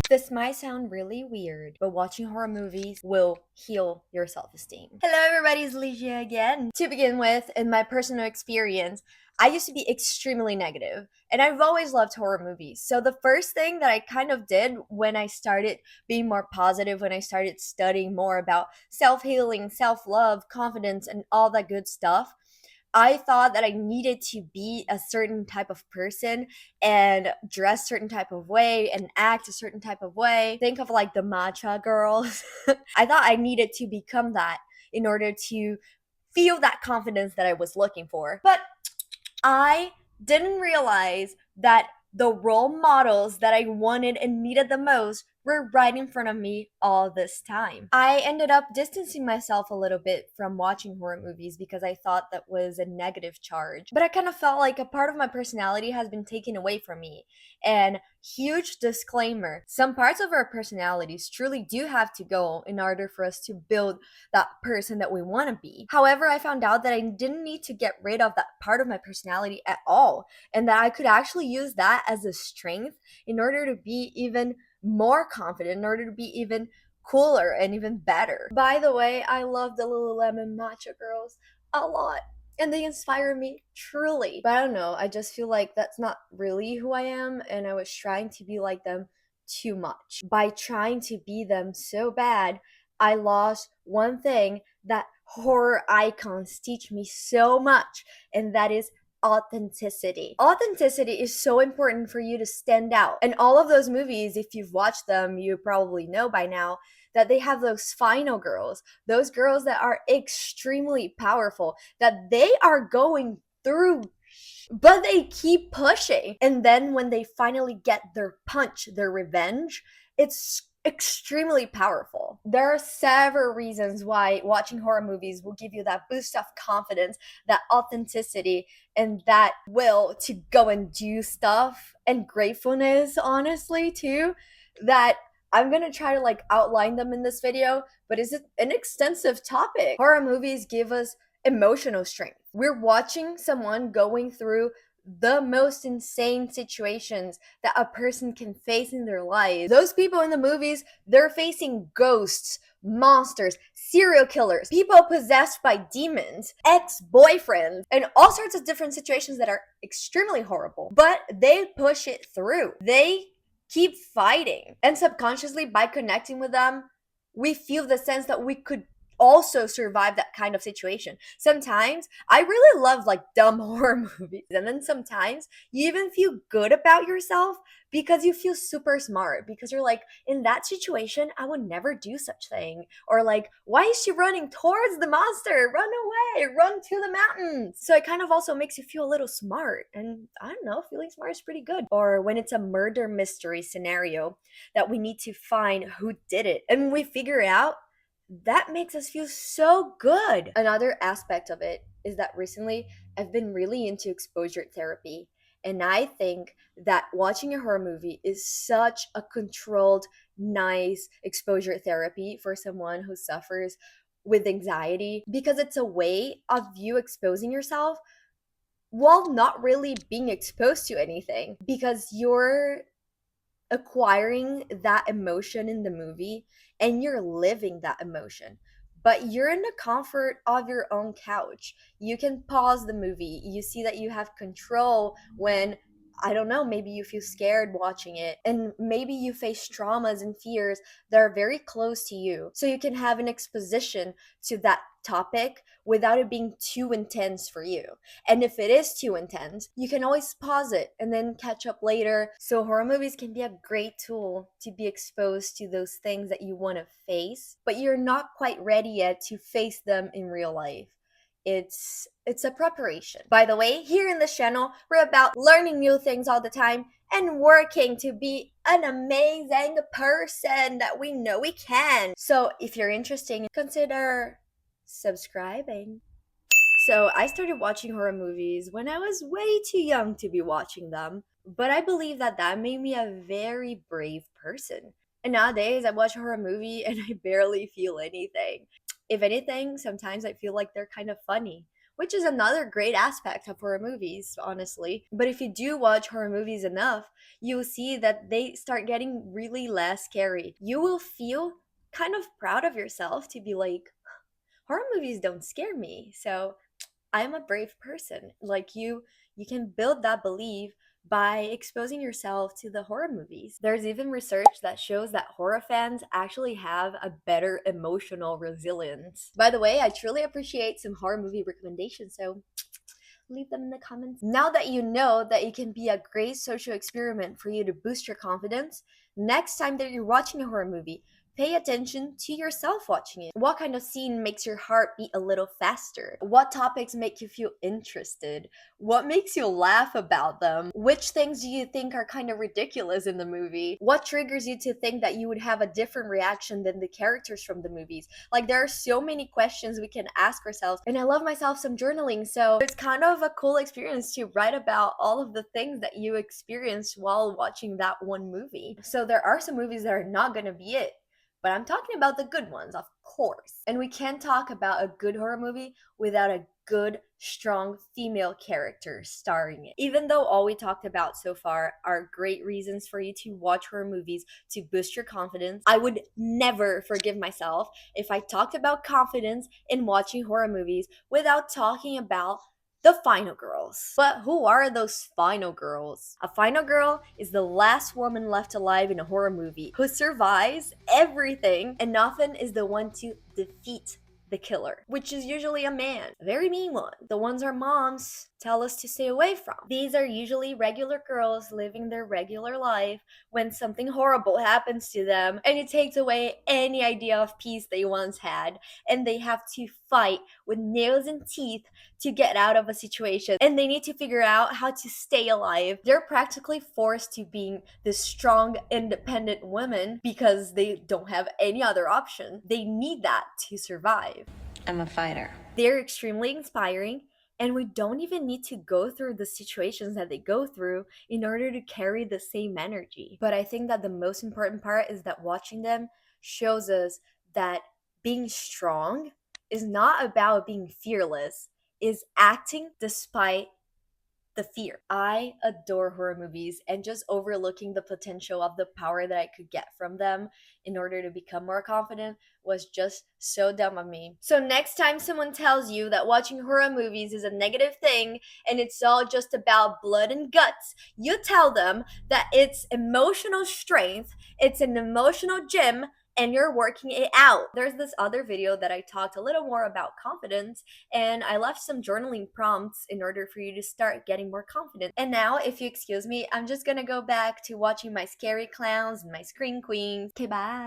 This might sound really weird, but watching horror movies will heal your self-esteem. Hello everybody, it's Ligia again. To begin with, in my personal experience, I used to be extremely negative, and I've always loved horror movies. So the first thing that I kind of did when I started being more positive, when I started studying more about self-healing, self-love, confidence, and all that good stuff, I thought that I needed to be a certain type of person and dress certain type of way and act a certain type of way. Think of like the matcha girls. I thought I needed to become that in order to feel that confidence that I was looking for. But I didn't realize that the role models that I wanted and needed the most were right in front of me all this time. I ended up distancing myself a little bit from watching horror movies because I thought that was a negative charge. But I kind of felt like a part of my personality has been taken away from me. And huge disclaimer, some parts of our personalities truly do have to go in order for us to build that person that we want to be. However, I found out that I didn't need to get rid of that part of my personality at all, and that I could actually use that as a strength in order to be even more confident, in order to be even cooler and even better. By the way, I love the Lululemon matcha girls a lot. And they inspire me truly. But I don't know, I just feel like that's not really who I am, and I was trying to be like them too much. By trying to be them so bad, I lost one thing that horror icons teach me so much, and that is authenticity. Authenticity is so important for you to stand out. And all of those movies, if you've watched them, you probably know by now that they have those final girls, those girls that are extremely powerful, that they are going through, but they keep pushing. And then when they finally get their punch, their revenge, it's extremely powerful. There are several reasons why watching horror movies will give you that boost of confidence, that authenticity, and that will to go and do stuff, and gratefulness, honestly, too, that I'm gonna try to like outline them in this video, but it's an extensive topic. Horror movies give us emotional strength. We're watching someone going through the most insane situations that a person can face in their life. Those people in the movies, they're facing ghosts, monsters, serial killers, people possessed by demons, ex-boyfriends, and all sorts of different situations that are extremely horrible. But they push it through. They keep fighting. And subconsciously, by connecting with them, we feel the sense that we could also survive that kind of situation. Sometimes I really love like dumb horror movies, and then sometimes you even feel good about yourself because you feel super smart, because you're like, in that situation I would never do such thing, or like, why is she running towards the monster? Run away, run to the mountains. So it kind of also makes you feel a little smart, and I don't know, feeling smart is pretty good. Or when it's a murder mystery scenario that we need to find who did it, and when we figure it out, that makes us feel so good. Another aspect of it is that recently I've been really into exposure therapy. And I think that watching a horror movie is such a controlled, nice exposure therapy for someone who suffers with anxiety, because it's a way of you exposing yourself while not really being exposed to anything, because you're acquiring that emotion in the movie and you're living that emotion, but you're in the comfort of your own couch. You can pause the movie, you see that you have control when, I don't know, maybe you feel scared watching it, and maybe you face traumas and fears that are very close to you, so you can have an exposition to that topic without it being too intense for you. And if it is too intense, you can always pause it and then catch up later. So horror movies can be a great tool to be exposed to those things that you want to face, but you're not quite ready yet to face them in real life. It's a preparation. By the way, here in this channel, we're about learning new things all the time and working to be an amazing person that we know we can. So if you're interested, consider subscribing. So I started watching horror movies when I was way too young to be watching them, but I believe that that made me a very brave person. And nowadays I watch a horror movie and I barely feel anything. If anything, sometimes I feel like they're kind of funny. which is another great aspect of horror movies, honestly. But if you do watch horror movies enough, you will see that they start getting really less scary. You will feel kind of proud of yourself to be like, horror movies don't scare me. So I'm a brave person. Like you can build that belief by exposing yourself to the horror movies. There's even research that shows that horror fans actually have a better emotional resilience. By the way, I truly appreciate some horror movie recommendations, so leave them in the comments. Now that you know that it can be a great social experiment for you to boost your confidence, next time that you're watching a horror movie, pay attention to yourself watching it. What kind of scene makes your heart beat a little faster? What topics make you feel interested? What makes you laugh about them? Which things do you think are kind of ridiculous in the movie? What triggers you to think that you would have a different reaction than the characters from the movies? Like, there are so many questions we can ask ourselves, and I love myself some journaling, so it's kind of a cool experience to write about all of the things that you experienced while watching that one movie. So there are some movies that are not gonna be it, but I'm talking about the good ones, of course. And we can't talk about a good horror movie without a good, strong female character starring it. Even though all we talked about so far are great reasons for you to watch horror movies to boost your confidence, I would never forgive myself if I talked about confidence in watching horror movies without talking about the final girls. But who are those final girls? A final girl is the last woman left alive in a horror movie who survives everything and often is the one to defeat the killer, which is usually a man, a very mean one. The ones our moms tell us to stay away from. These are usually regular girls living their regular life when something horrible happens to them and it takes away any idea of peace they once had, and they have to fight with nails and teeth to get out of a situation, and they need to figure out how to stay alive. They're practically forced to being this strong, independent women because they don't have any other option. They need that to survive. I'm a fighter. They're extremely inspiring, and we don't even need to go through the situations that they go through in order to carry the same energy. But I think that the most important part is that watching them shows us that being strong is not about being fearless, is acting despite the fear. I adore horror movies, and just overlooking the potential of the power that I could get from them in order to become more confident was just so dumb of me. So next time someone tells you that watching horror movies is a negative thing and it's all just about blood and guts, you tell them that it's emotional strength, it's an emotional gym, and you're working it out. There's this other video that I talked a little more about confidence, and I left some journaling prompts in order for you to start getting more confident. And now, if you excuse me, I'm just gonna go back to watching my scary clowns and my scream queens. Okay, bye.